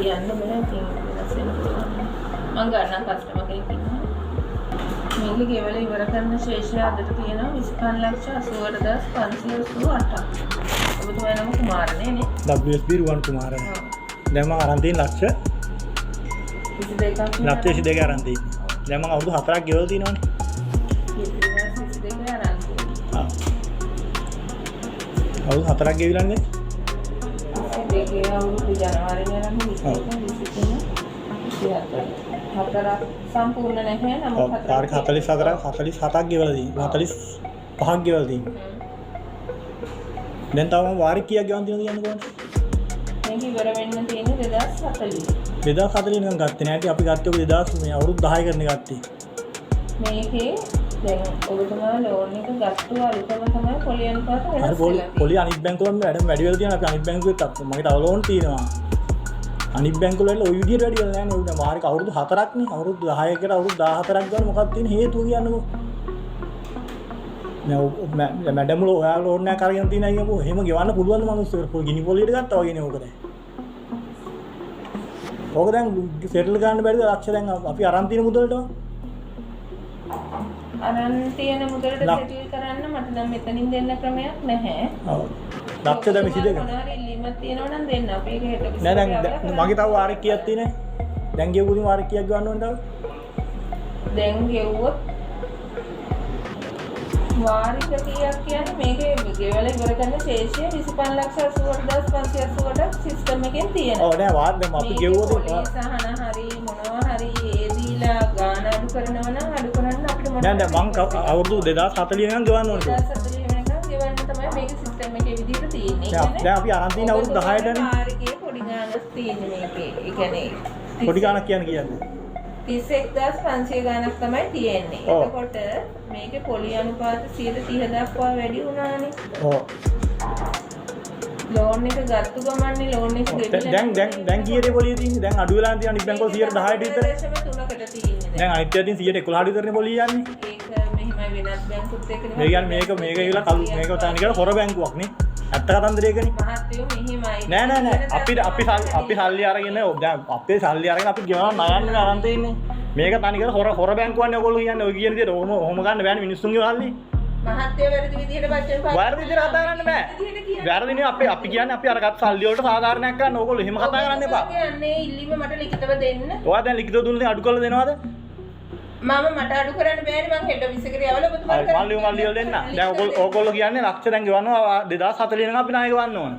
කියන්න බෑ වෙනස් වෙනවා. මම ගන්න කස්ටමර් කෙනෙක් ඉන්නවා. මේක ගෙවල ඉවර කරන ශේෂය අදට තියෙනවා 2588588ක්. ඔබතුමා නම කුමාරනේ නේ? WSB රුවන් කුමාරනේ. දැන් මම අරන් තියෙන ලක්ෂ 22ක් අරන් තියෙන්නේ. දැන් මම අවුරුදු 4ක් ගෙවලා තියෙනවානේ. 22 අරන් තියෙනවා. අවුරුදු 4ක් ගෙවිලානේ. 22 අවුරුදු ජනවාරියේ අරන් 4 සම්පූර්ණ නැහැ නම් 47ක් ගෙවලා තියෙනවා. 45ක් ගෙවලා තියෙනවා. දැන් තව වාරික කීයක් ගෙවන්න තියෙනවද කියන්නේ කොහොමද? මේක ඉවර වෙන්න තියෙන්නේ 2040. 2040 නිකන් ගත්තේ නැහැ. අපි ගත්තේ ඔක 2000 මේ අවුරුදු 10 කරන ගත්තේ. මේකේ දැන් ඔබතුමා ලෝන් එක ගත්තු අලුතම තමයි පොලි අනුපාත වෙනස් වෙලා. පොලි අනිත් බැංකුවල වැඩම වැඩි වෙලා තියෙනවා. අපි අනිත් බැංකුවෙත් මගේ තව ලෝන් තියෙනවා. අනිත් බැංකුවල ওই විදියට වැඩි වෙලා නැහැ නේ. උඩ වාරික අවුරුදු 4ක් නේ. අවුරුදු 10කට අවුරුදු 14ක් ගන්න මොකක්ද තියෙන හේතුව කියන්නකෝ. නෑ මැඩම් වල ඔයාලා ලෝන් එකක් අරගෙන තියෙනයි කියපුවා. එහෙම ගෙවන්න පුළුවන් මිනිස්සුන්ට. ගිනි පොලියට ගත්තා වගේ නේ ඕක දැන්. ඕක දැන් සෙටල් ගන්න බැරිද ලක්ෂ දැන් අපි අරන් තියෙන මුදලට? අරන් තියෙන මුදලට සෙටල් කරන්න මට නම් මෙතනින් දෙන්න ක්‍රමයක් නැහැ. ඔව්. ලක්ෂ දැන් 22. මොනවාරි ඉල්ලීමක් තියෙනවා නම් දෙන්න. අපි ඒක හෙට නෑ දැන් මගේ තව වාරික කීයක් තියෙන්නේ? දැන් ගෙවුවුදින් වාරික කීයක් ගන්න ඕනද? දැන් ගෙවුවොත් වාරික කීයක් කියන්නේ මේකේ ගෙවල ඉවර කරන ශේෂය 2588588ක් සිස්ටම් එකෙන් තියෙනවා. ඔව් නෑ වාර දැන් අපි ගෙවුවොත් සහන හරි මොනවා හරි ඒ දීලා ගාන අඩු කරනවා නම් අඩු කරන්න අපිට මොනවා නෑ දැන් මං අවුරුදු 2040 වෙනකන් ගෙවන්න ඕනේ. 2040 වෙනකන් ගෙවන්න තමයි මේක සිස්ටම් එකේ විදිහට තියෙන්නේ. දැන් අපි අරන් තියෙන අවුරුදු 10ටනේ වාරිකේ පොඩි ගානක් තියෙන්නේ මේකේ. ඒ කියන්නේ පොඩි ගානක් කියන්නේ 31500 ගානක් තමයි තියෙන්නේ. එතකොට මේකේ පොලි අනුපාත 130 දක්වා වැඩි වුණානේ. ඔව්. ලෝන් එක ගත්ත ගමන්නේ ලෝන් එක ගෙවිලා දැන් කීයද පොලිය තියෙන්නේ? දැන් අඩු වෙලා තියෙන අනිත් බැංකුවල 110ට විතර. 0.3කට තියෙන්නේ. දැන් අනිත් පැත්තෙන් 11ට විතරනේ පොලිය යන්නේ. ඒක මෙහිමයි වෙනස් බැංකුත් එක්ක නෙමෙයි. මේ කියන්නේ මේක කියලා කලු මේක තනි කරලා හොර බැංකුවක් නේ. ඇත්ත කතන්දරයකනේ. මහත්තයෝ මෙහිමයි. නෑ අපි සල්ලි අරගෙන දැන් අපේ සල්ලි අරගෙන අපි ගෙවන ණයන්නේ අරන් තියෙන්නේ. මේක තනි කරලා හොර බැංකුවන්නේ ඔයගොල්ලෝ කියන්නේ ඔය කියන විදිහට ඔහොම ගන්න බෑනේ මිනිස්සුන්ගේ සල්ලි. මහත්තයෝ වැරදි විදිහට බච්චන් පාස්. වැරදි විදිහට කතා කරන්න බෑ. වැරදිනේ අපි කියන්නේ අපි අරගත් සල්ලි වලට සාධාරණයක් ගන්න ඕගොල්ලෝ එහෙම කතා කරන්න එපා. කියන්නේ ඉල්ලීම මට ලිඛිතව දෙන්න. ඔයා දැන් ලිඛිතව දුන්නේ අඩු කරලා දෙනවද? මම මට අඩු කරන්න බෑනේ මං හෙඩ් ඔෆිස් එකට යවලා ඔබතුමාට මල්ලි වල දෙන්න. දැන් ඕගොල්ලෝ කියන්නේ ලක්ෂ දැන් ගෙවනවා 2040 වෙනකම් අපි ණය ගෙවන්න ඕන.